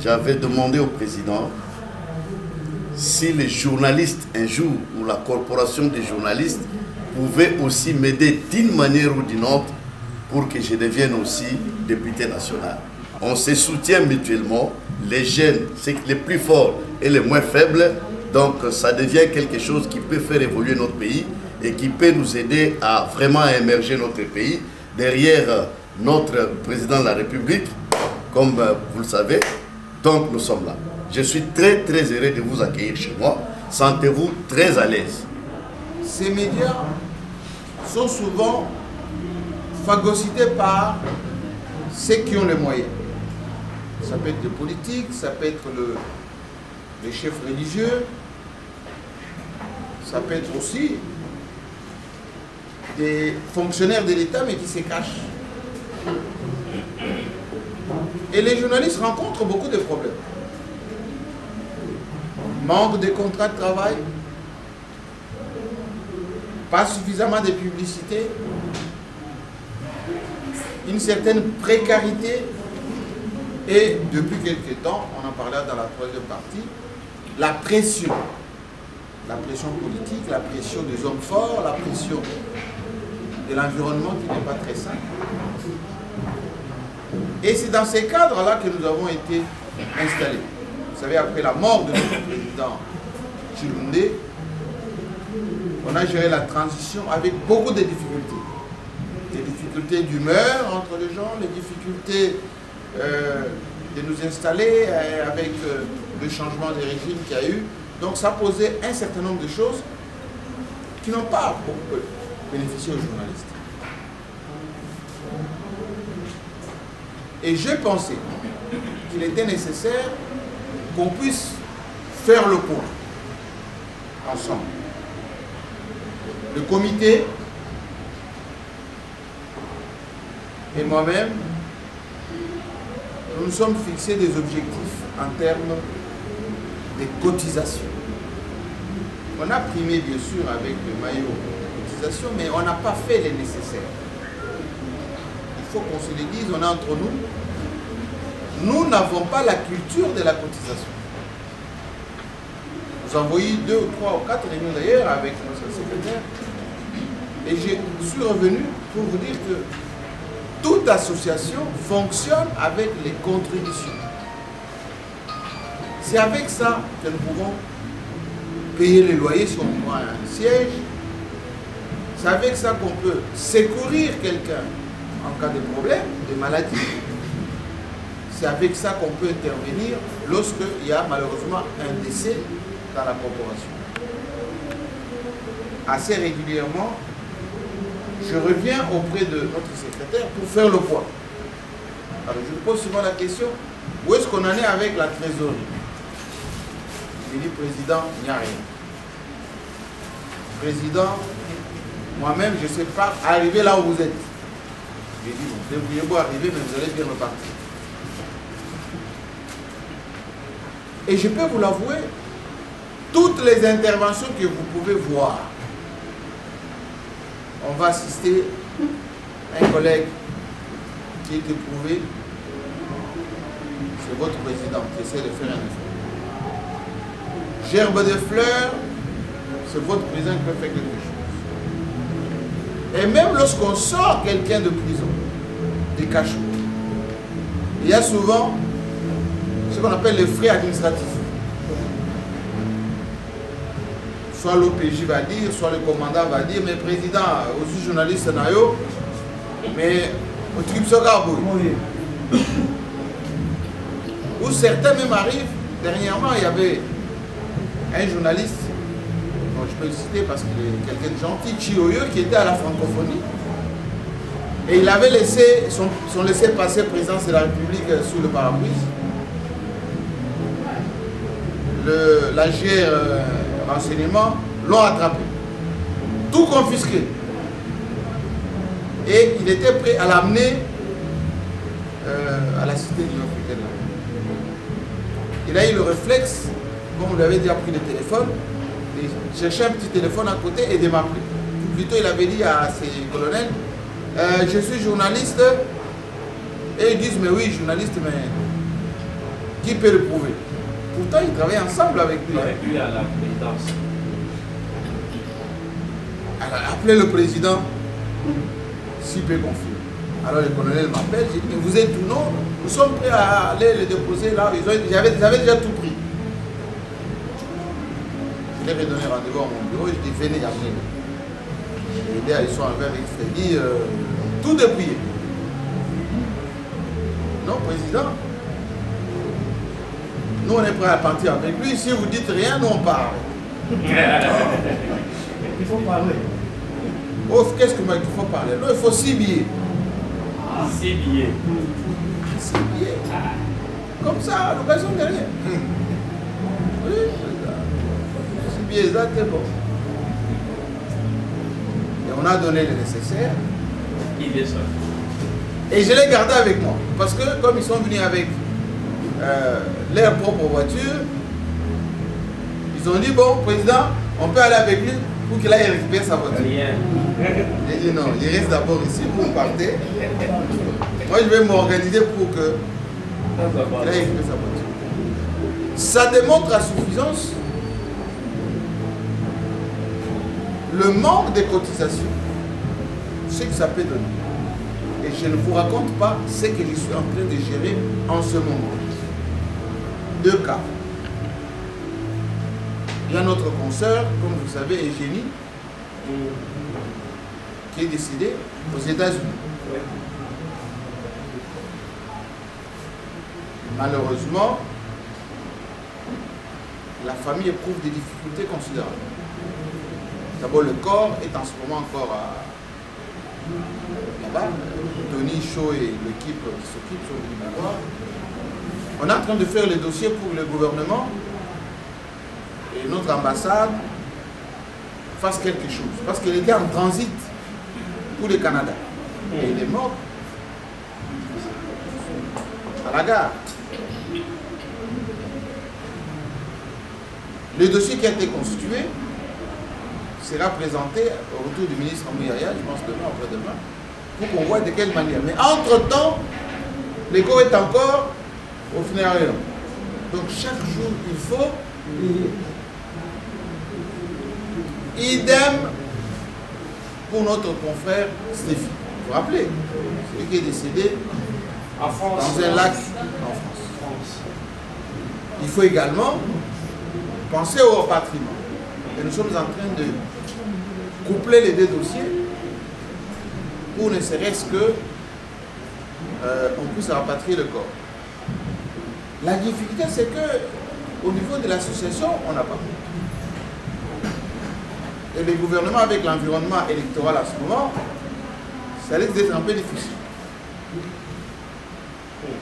j'avais demandé au président si les journalistes un jour, ou la corporation des journalistes, pouvaient aussi m'aider d'une manière ou d'une autre pour que je devienne aussi député national. On se soutient mutuellement, les jeunes, c'est les plus forts et les moins faibles, donc ça devient quelque chose qui peut faire évoluer notre pays et qui peut nous aider à vraiment émerger notre pays derrière notre président de la République, comme vous le savez. Donc nous sommes là. Je suis très heureux de vous accueillir chez moi. Sentez-vous très à l'aise. Ces médias sont souvent phagocytés par ceux qui ont les moyens. Ça peut être le politique, ça peut être les chefs religieux, ça peut être aussi des fonctionnaires de l'État mais qui se cachent. Et les journalistes rencontrent beaucoup de problèmes. Manque de contrats de travail, pas suffisamment de publicité, une certaine précarité et depuis quelques temps, on en parlait dans la troisième partie, la pression politique, la pression des hommes forts, la pression de l'environnement qui n'est pas très sain. Et c'est dans ces cadres-là que nous avons été installés. Vous savez, après la mort de notre président Chilundé, on a géré la transition avec beaucoup de difficultés. Des difficultés d'humeur entre les gens, les difficultés de nous installer avec le changement de régime qu'il y a eu. Donc ça posait un certain nombre de choses qui n'ont pas beaucoup bénéficié aux journalistes. Et je pensais qu'il était nécessaire qu'on puisse faire le point ensemble. Le comité et moi-même, nous nous sommes fixés des objectifs en termes de cotisation. On a primé bien sûr avec le maillot de cotisation, mais on n'a pas fait les nécessaires. Il faut qu'on se le dise, on est entre nous. Nous n'avons pas la culture de la cotisation. Nous avons eu 2 ou 3 ou 4 réunions d'ailleurs avec notre secrétaire. Et je suis revenu pour vous dire que toute association fonctionne avec les contributions. C'est avec ça que nous pouvons payer les loyers si on prend un siège. C'est avec ça qu'on peut secourir quelqu'un en cas de problème, de maladie. C'est avec ça qu'on peut intervenir lorsqu'il y a malheureusement un décès dans la corporation. Assez régulièrement, je reviens auprès de notre secrétaire pour faire le point. Alors je pose souvent la question, où est-ce qu'on en est avec la trésorerie? Je dis, président, il n'y a rien. Président, moi-même, je ne sais pas arriver là où vous êtes. Je dis, vous devriez vous arriver, mais vous allez bien repartir. Et je peux vous l'avouer, toutes les interventions que vous pouvez voir, on va assister à un collègue qui est éprouvé, c'est votre président qui essaie de faire un effort. Gerbe de fleurs, c'est votre président qui peut faire quelque chose. Et même lorsqu'on sort quelqu'un de prison, des cachots, il y a souvent ce qu'on appelle les frais administratifs. Soit l'OPJ va dire, soit le commandant va dire, mais président, aussi journaliste Nayo, mais au trip Sogarbou. Où certains même arrivent, dernièrement il y avait un journaliste, bon, je peux le citer parce qu'il est quelqu'un de gentil, Chioyo, qui était à la francophonie. Et il avait laissé son laissez-passer présidence de la République sous le parapluie. L'AGR renseignement l'ont attrapé. Tout confisqué. Et il était prêt à l'amener à la cité de l'Union africaine. Il a eu le réflexe, comme vous l'avez déjà pris le téléphone, de chercher un petit téléphone à côté et de m'appeler. Plutôt il avait dit à ses colonels, je suis journaliste. Et ils disent, mais oui, journaliste, mais Qui peut le prouver? Pourtant, ils travaillent ensemble avec lui. Avec lui à la présidence. Alors, appelez le président, s'il peut confier. Alors le colonel m'appelle, j'ai dit, mais vous êtes tout non? Nous sommes prêts à aller le déposer là. Ils avaient déjà tout pris. Je leur ai donné rendez-vous à mon bureau, je dis, venez appeler. Et là, ils sont arrivés avec Freddy, tout dépouillé. Non, président, nous on est prêts à partir avec lui. Si vous dites rien, nous on part. Il faut parler. Oh, qu'est-ce qu'il faut parler? Non, il faut 6 billets. 6 billets. 6 billets. Comme ça, à l'occasion de rien. Oui, 6 billets, ça c'est bon. Et on a donné le nécessaire. Il est sorti. Et je l'ai gardé avec moi. Parce que comme ils sont venus avec leur propre voiture, ils ont dit, bon, président, on peut aller avec lui pour qu'il aille récupérer sa voiture. Rien. J'ai dit non, il reste d'abord ici, vous partez. Moi, je vais m'organiser pour qu'il aille récupérer sa voiture. Ça démontre à suffisance le manque de cotisation, ce que ça peut donner. Et je ne vous raconte pas ce que je suis en train de gérer en ce moment. 2 cas. Il y a notre consoeur, comme vous savez, Eugénie, qui est décédée aux États-Unis. Malheureusement, la famille éprouve des difficultés considérables. D'abord, le corps est en ce moment encore là-bas. Tony Chaud et l'équipe qui s'occupe sont venus me voir. On est en train de faire les dossiers pour le gouvernement et notre ambassade fasse quelque chose. Parce qu'il était en transit pour le Canada. Et il est mort à la gare. Le dossier qui a été constitué sera présenté au retour du ministre Mouyaya, je pense demain, après-demain, pour qu'on voit de quelle manière. Mais entre-temps, le corps est encore au funéraire. Donc chaque jour, il faut idem pour notre confrère Stéphie. Vous vous rappelez, celui qui est décédé En France. dans un lac en France. Il faut également penser au rapatriement. Et nous sommes en train de coupler les 2 dossiers pour ne serait-ce que on puisse rapatrier le corps. La difficulté, c'est que au niveau de l'association, on n'a pas. Et le gouvernement, avec l'environnement électoral à ce moment, ça risque d'être un peu difficile.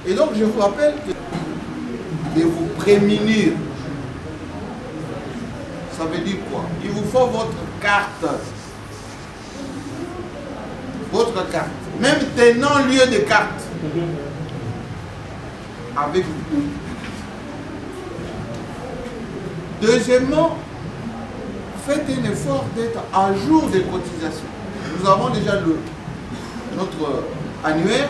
Et donc, je vous rappelle de vous prémunir. Ça veut dire quoi? Il vous faut votre carte. Votre carte. Même tenant lieu de carte. Avec vous. Deuxièmement, faites un effort d'être à jour des cotisations. Nous avons déjà notre annuaire.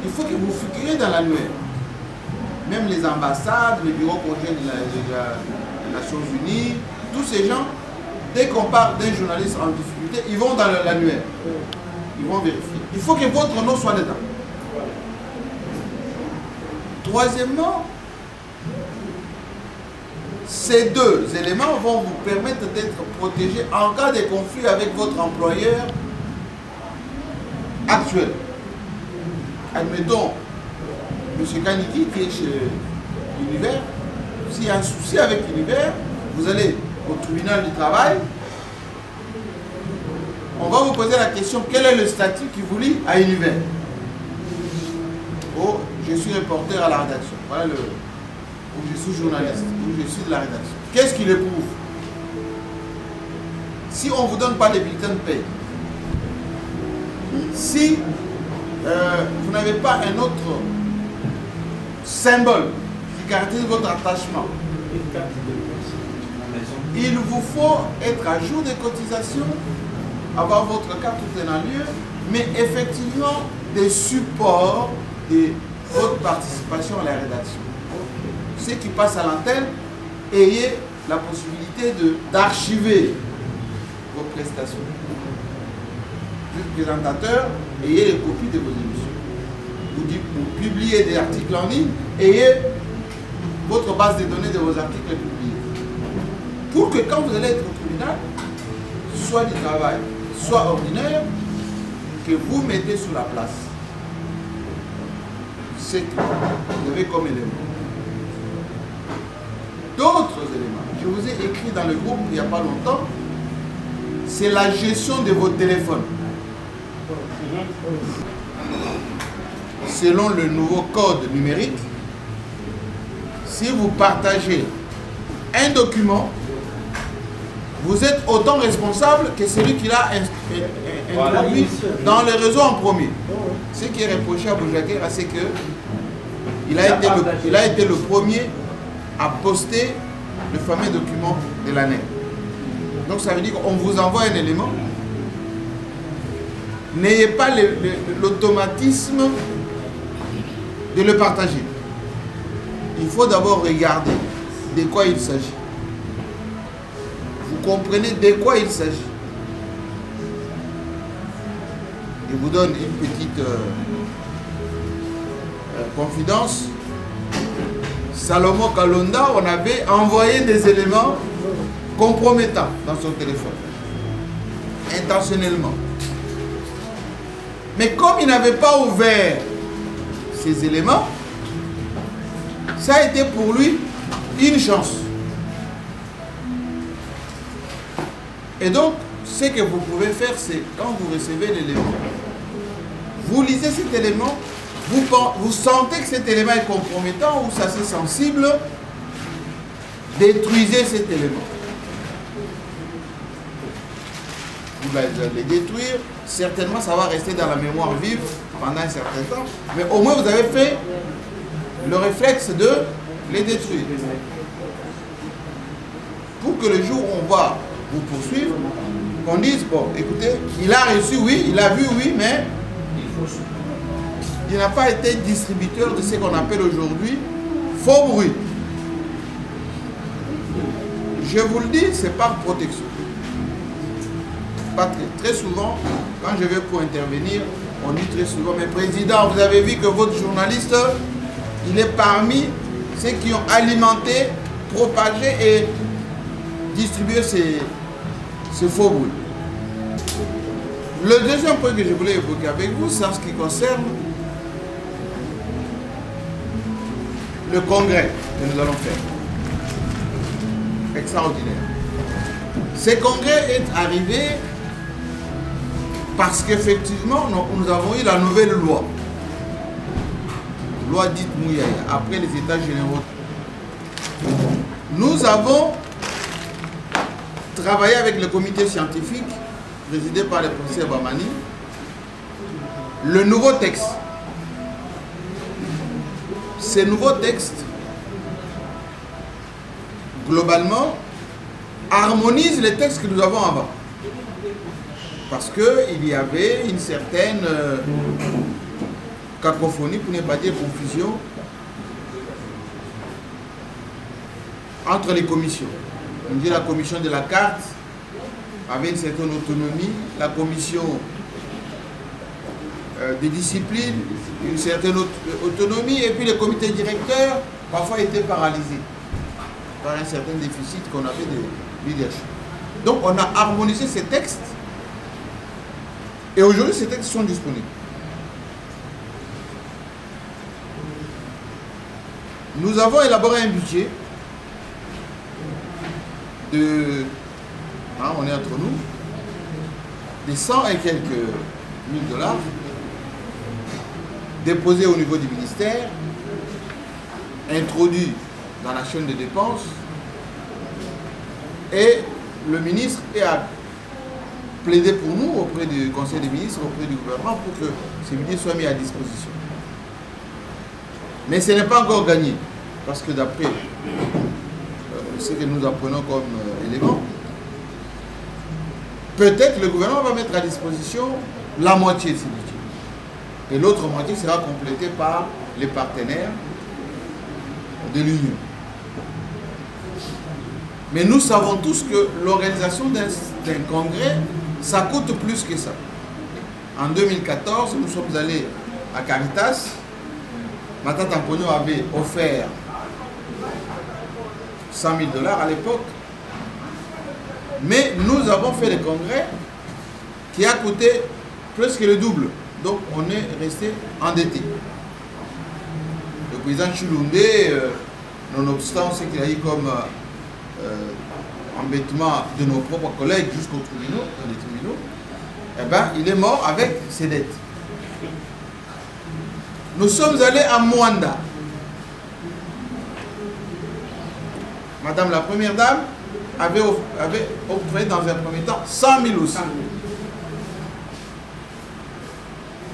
Il faut que vous figuriez dans l'annuaire. Même les ambassades, les bureaux conjoints des Nations Unies, tous ces gens, dès qu'on parle d'un journaliste en difficulté, ils vont dans l'annuaire. Ils vont vérifier. Il faut que votre nom soit dedans. Troisièmement, ces 2 éléments vont vous permettre d'être protégé en cas de conflit avec votre employeur actuel. Admettons, M. Kaniki qui est chez Univers, s'il y a un souci avec Univers, vous allez au tribunal du travail, on va vous poser la question, quel est le statut qui vous lie à Univers? Oh, je suis reporter à la rédaction. Voilà où je suis journaliste, où je suis de la rédaction. Qu'est-ce qui le prouve? Si on ne vous donne pas de bulletins de paie, si vous n'avez pas un autre symbole qui caractérise votre attachement, il vous faut être à jour des cotisations, avoir votre carte tout en lieu, mais effectivement des supports de votre participation à la rédaction. ceux qui passent à l'antenne, ayez la possibilité d'archiver vos prestations. Vous, présentateurs, ayez les copies de vos émissions. Vous publiez des articles en ligne, ayez votre base de données de vos articles publiés. Pour que quand vous allez être au tribunal, soit du travail, soit ordinaire, que vous mettez sur la place. C'est que vous avez comme élément. D'autres éléments, je vous ai écrit dans le groupe il n'y a pas longtemps, c'est la gestion de vos téléphones. Selon le nouveau code numérique, si vous partagez un document, vous êtes autant responsable que celui qui l'a introduit dans le réseau en premier. Ce qui est reproché à Boujaké, c'est qu'il a été le premier à poster le fameux document de l'année. Donc ça veut dire qu'on vous envoie un élément. N'ayez pas l'automatisme de le partager. Il faut d'abord regarder de quoi il s'agit. Vous comprenez de quoi il s'agit. Je vous donne une petite confidence. Salomon Kalonda, on avait envoyé des éléments compromettants dans son téléphone. Intentionnellement. Mais comme il n'avait pas ouvert ces éléments, ça a été pour lui une chance. Et donc, ce que vous pouvez faire, c'est quand vous recevez l'élément, vous lisez cet élément, vous sentez que cet élément est compromettant ou c'est assez sensible, détruisez cet élément. Vous allez le détruire, certainement ça va rester dans la mémoire vive pendant un certain temps, mais au moins vous avez fait le réflexe de les détruire. Pour que le jour où on va vous poursuivre, qu'on dise, bon, écoutez, il a reçu, oui, il a vu, oui, mais il n'a pas été distributeur de ce qu'on appelle aujourd'hui faux bruit. Je vous le dis, c'est par protection. Pas très souvent, quand je vais pour intervenir, on dit très souvent, mais président, vous avez vu que votre journaliste, il est parmi ceux qui ont alimenté, propagé et distribué ces faux bruits. Le deuxième point que je voulais évoquer avec vous, c'est en ce qui concerne le congrès que nous allons faire. Extraordinaire. Ce congrès est arrivé parce qu'effectivement, nous avons eu la nouvelle loi. Loi dite Mouyaya, après les États généraux. Nous avons travaillé avec le comité scientifique présidé par le professeur Bamani, le nouveau texte. Ces nouveaux textes, globalement, harmonisent les textes que nous avons avant. Parce qu'il y avait une certaine cacophonie, pour ne pas dire confusion, entre les commissions. On dit la commission de la carte avait une certaine autonomie, la commission des disciplines, une certaine autonomie, et puis le comité directeur parfois était paralysé par un certain déficit qu'on avait de leadership. Donc on a harmonisé ces textes et aujourd'hui ces textes sont disponibles. Nous avons élaboré un budget de, on est entre nous, de 100 et quelques $1000 déposé au niveau du ministère, introduit dans la chaîne de dépenses, et le ministre a plaidé pour nous auprès du Conseil des ministres, auprès du gouvernement, pour que ces budgets soient mis à disposition. Mais ce n'est pas encore gagné, parce que d'après ce que nous apprenons comme élément, peut-être le gouvernement va mettre à disposition la moitié de ces budgets. Et l'autre moitié sera complétée par les partenaires de l'Union. Mais nous savons tous que l'organisation d'un congrès, ça coûte plus que ça. En 2014, nous sommes allés à Caritas. Mata Tamponio avait offert 100 000 $ à l'époque. Mais nous avons fait le congrès qui a coûté plus que le double. Donc on est resté endetté. Le président Chilundé, nonobstant ce qu'il a eu comme embêtement de nos propres collègues jusqu'aux tribunaux, dans les tribunaux, eh ben, il est mort avec ses dettes. Nous sommes allés à Mwanda. Madame la première dame avait offert dans un premier temps 100 000 aussi.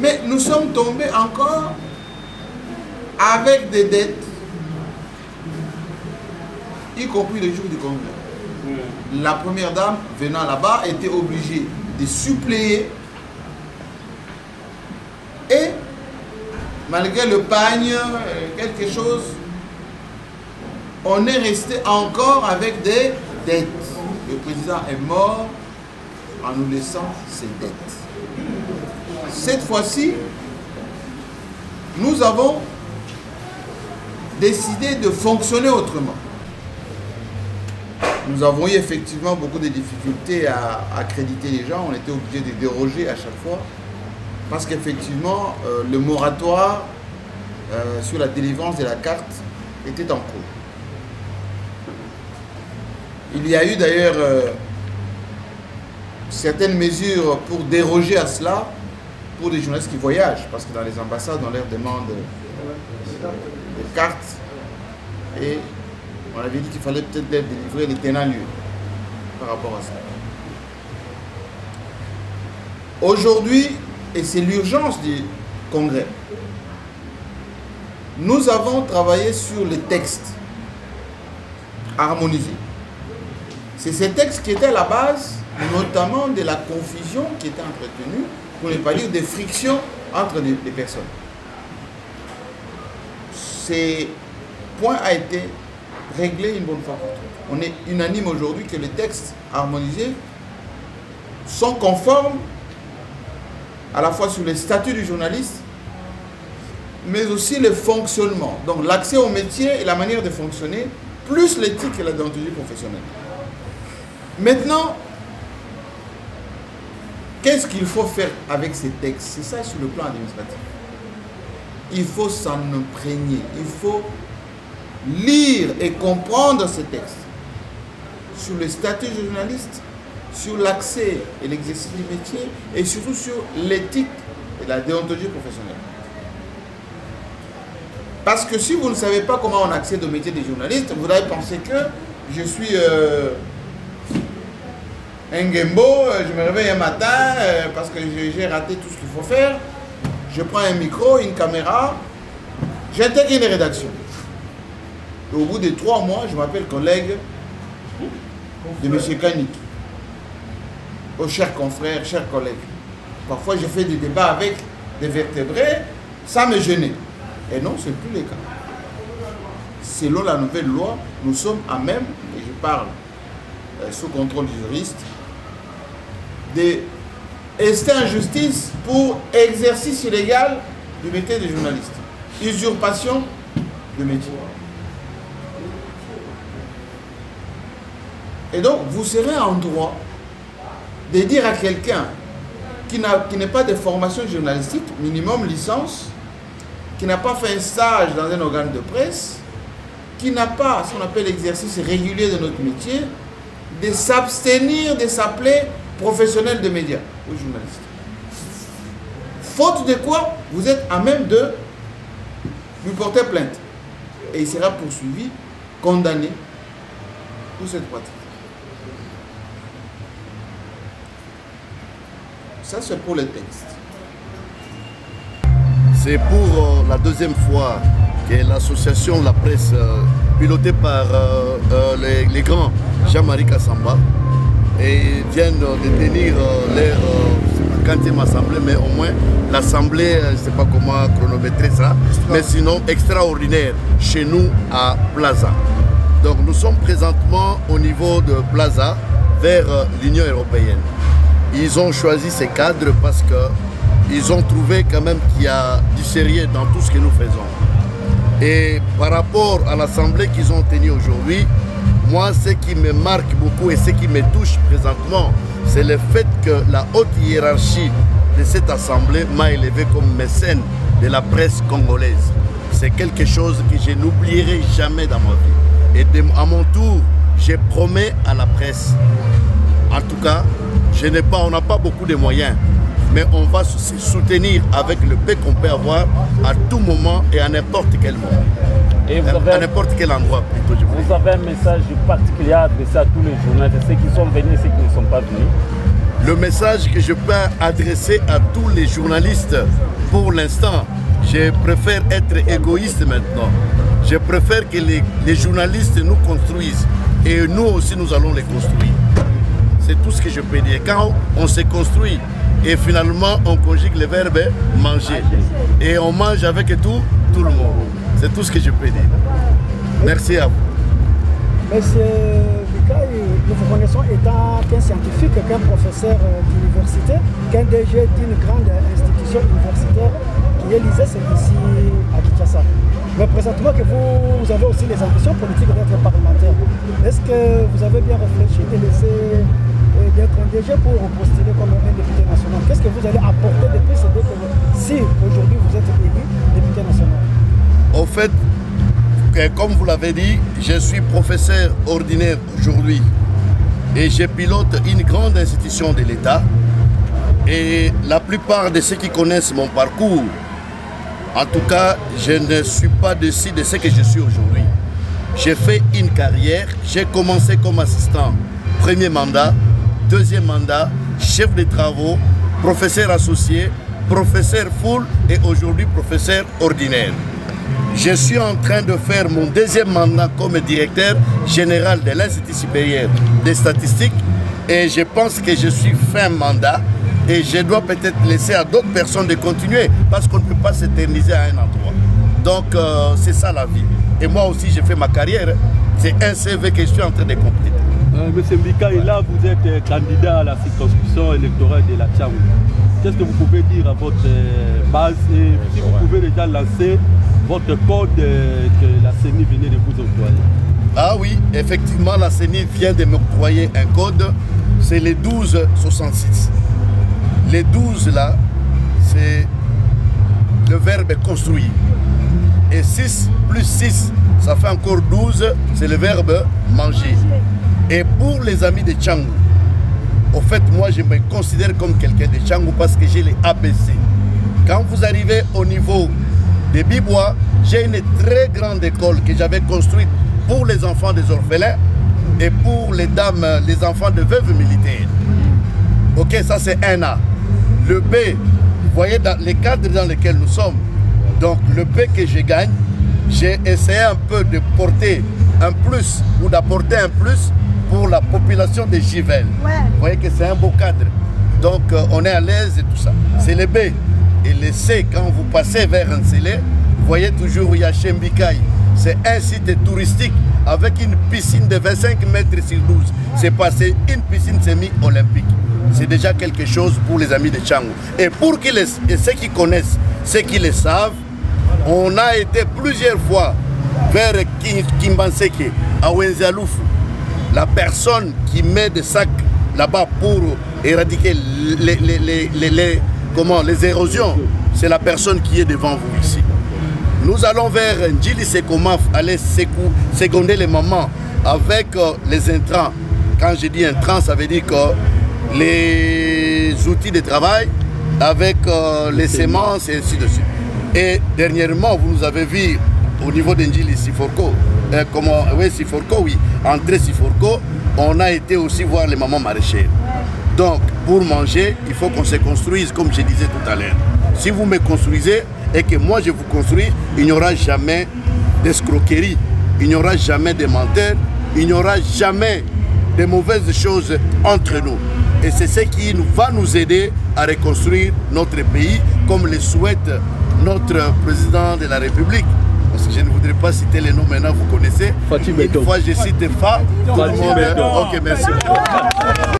Mais nous sommes tombés encore avec des dettes, y compris le jour du congrès. La première dame venant là-bas était obligée de suppléer et malgré le pagne, quelque chose, on est resté encore avec des dettes. Le président est mort en nous laissant ses dettes. Cette fois-ci, nous avons décidé de fonctionner autrement. Nous avons eu effectivement beaucoup de difficultés à accréditer les gens. On était obligé de déroger à chaque fois parce qu'effectivement, le moratoire sur la délivrance de la carte était en cours. Il y a eu d'ailleurs certaines mesures pour déroger à cela pour les journalistes qui voyagent, parce que dans les ambassades, on leur demande des cartes et on avait dit qu'il fallait peut-être leur délivrer les tenants lieux par rapport à ça. Aujourd'hui, et c'est l'urgence du congrès, nous avons travaillé sur les textes harmonisés. C'est ces textes qui étaient à la base, notamment de la confusion qui était entretenue, pour ne pas dire des frictions entre les personnes. Ce point a été réglé une bonne fois pour toutes. On est unanime aujourd'hui que les textes harmonisés sont conformes à la fois sur les statuts du journaliste, mais aussi le fonctionnement. Donc l'accès au métier et la manière de fonctionner, plus l'éthique et la déontologie professionnelle. Maintenant, qu'est-ce qu'il faut faire avec ces textes? C'est ça sur le plan administratif. Il faut s'en imprégner. Il faut lire et comprendre ces textes. Sur le statut de journaliste, sur l'accès et l'exercice du métier, et surtout sur l'éthique et la déontologie professionnelle. Parce que si vous ne savez pas comment on accède au métier des journalistes, vous allez penser que je suis un Gembo, je me réveille un matin parce que j'ai raté tout ce qu'il faut faire. Je prends un micro, une caméra, j'intègre une rédaction. Et au bout de 3 mois, je m'appelle collègue de M. Kanik. Oh, chers confrères, chers collègues. Parfois, je fais des débats avec des vertébrés sans me gêner. Et non, ce n'est plus le cas. Selon la nouvelle loi, nous sommes à même, et je parle sous contrôle du juriste, de rester en justice pour exercice illégal du métier de journaliste. Usurpation de métier. Et donc, vous serez en droit de dire à quelqu'un qui n'est pas de formation journalistique, minimum licence, qui n'a pas fait un stage dans un organe de presse, qui n'a pas ce qu'on appelle l'exercice régulier de notre métier, de s'abstenir de s'appeler professionnel de médias ou journaliste. Faute de quoi, vous êtes à même de lui porter plainte. Et il sera poursuivi, condamné pour cette pratique. Ça, c'est pour les textes. C'est pour la deuxième fois que l'association La Presse, pilotée par les grands Jean-Marie Kassamba, et viennent de tenir leur 50e assemblée, mais au moins l'assemblée, je ne sais pas comment chronométrer ça, mais sinon extraordinaire chez nous à Plaza. Donc nous sommes présentement au niveau de Plaza, vers l'Union européenne. Ils ont choisi ces cadres parce qu'ils ont trouvé quand même qu'il y a du sérieux dans tout ce que nous faisons. Et par rapport à l'assemblée qu'ils ont tenue aujourd'hui, moi ce qui me marque beaucoup et ce qui me touche présentement, c'est le fait que la haute hiérarchie de cette assemblée m'a élevé comme mécène de la presse congolaise. C'est quelque chose que je n'oublierai jamais dans ma vie. Et à mon tour, je promets à la presse. En tout cas, on n'a pas beaucoup de moyens, mais on va se soutenir avec le peu qu'on peut avoir à tout moment et à n'importe quel moment. Et à n'importe quel endroit plutôt. Vous avez un message particulier adressé à tous les journalistes, ceux qui sont venus et ceux qui ne sont pas venus? Le message que je peux adresser à tous les journalistes pour l'instant, je préfère être égoïste maintenant. Je préfère que les journalistes nous construisent et nous aussi nous allons les construire. C'est tout ce que je peux dire. Quand on se construit et finalement on conjugue le verbe manger et on mange avec tout le monde. C'est tout ce que je peux dire. Merci à vous. Monsieur Mikaï, nous vous connaissons étant qu'un scientifique, qu'un professeur d'université, qu'un DG d'une grande institution universitaire qui est l'ISES ici à Kinshasa. Mais présentement que vous avez aussi les ambitions politiques d'être parlementaire. Est-ce que vous avez bien réfléchi de laisser d'être un DG pour postuler comme un député national? Qu'est-ce que vous allez apporter depuis ce début si aujourd'hui vous êtes élu député national? Au fait, comme vous l'avez dit, je suis professeur ordinaire aujourd'hui et je pilote une grande institution de l'État. Et la plupart de ceux qui connaissent mon parcours, en tout cas, je ne suis pas déçu de ce que je suis aujourd'hui. J'ai fait une carrière, j'ai commencé comme assistant, premier mandat, deuxième mandat, chef de travaux, professeur associé, professeur full et aujourd'hui professeur ordinaire. Je suis en train de faire mon deuxième mandat comme directeur général de l'Institut supérieur des statistiques et je pense que je suis fin mandat et je dois peut-être laisser à d'autres personnes de continuer parce qu'on ne peut pas s'éterniser à un endroit. Donc c'est ça la vie. Et moi aussi j'ai fait ma carrière, c'est un CV que je suis en train de compléter. Monsieur Mikaï, là vous êtes candidat à la circonscription électorale de la Tchangou. Qu'est-ce que vous pouvez dire à votre base et si vous pouvez déjà lancer votre code que la CENI venait de vous octroyer? Ah oui, effectivement, la CENI vient de m'octroyer un code, c'est le 1266. Les 12 là, c'est le verbe construire. Et 6 plus 6, ça fait encore 12, c'est le verbe manger. Et pour les amis de Tchangou, au fait, moi je me considère comme quelqu'un de Tchangou parce que j'ai les ABC. Quand vous arrivez au niveau de Bibois, j'ai une très grande école que j'avais construite pour les enfants des orphelins et pour les dames, les enfants de veuves militaires. Ok, ça c'est un A. Le B, vous voyez dans les cadres dans lesquels nous sommes, donc le B que je gagne, j'ai essayé un peu de porter un plus ou d'apporter un plus pour la population de Givel. Ouais. Vous voyez que c'est un beau cadre. Donc on est à l'aise et tout ça. C'est le B. Et le C, quand vous passez vers Nsele, vous voyez toujours où il y a Chembikaï. C'est un site touristique avec une piscine de 25 mètres sur 12. C'est passé une piscine semi-olympique. C'est déjà quelque chose pour les amis de Tchangou. Et pour ceux qui connaissent, ceux qui le savent, on a été plusieurs fois vers Kimbanseke, à Wenzaloufou. La personne qui met des sacs là-bas pour éradiquer les érosions, c'est la personne qui est devant vous ici. Nous allons vers Ndjili Sekomaf, aller seconder les mamans avec les intrants. Quand je dis intrants, ça veut dire que les outils de travail, avec les semences et ainsi de suite. Et dernièrement, vous nous avez vu au niveau d'Ndjili Siforko, Siforko, oui, entrée Siforko, on a été aussi voir les mamans maraîchères. Donc, pour manger, il faut qu'on se construise, comme je disais tout à l'heure. Si vous me construisez et que moi je vous construis, il n'y aura jamais d'escroquerie, il n'y aura jamais de menteurs, il n'y aura jamais de mauvaises choses entre nous. Et c'est ce qui va nous aider à reconstruire notre pays, comme le souhaite notre président de la République. parce que je ne voudrais pas citer les noms maintenant, vous connaissez. Fatih Une Béton. fois je cite Fa, tout le monde. Ok, merci.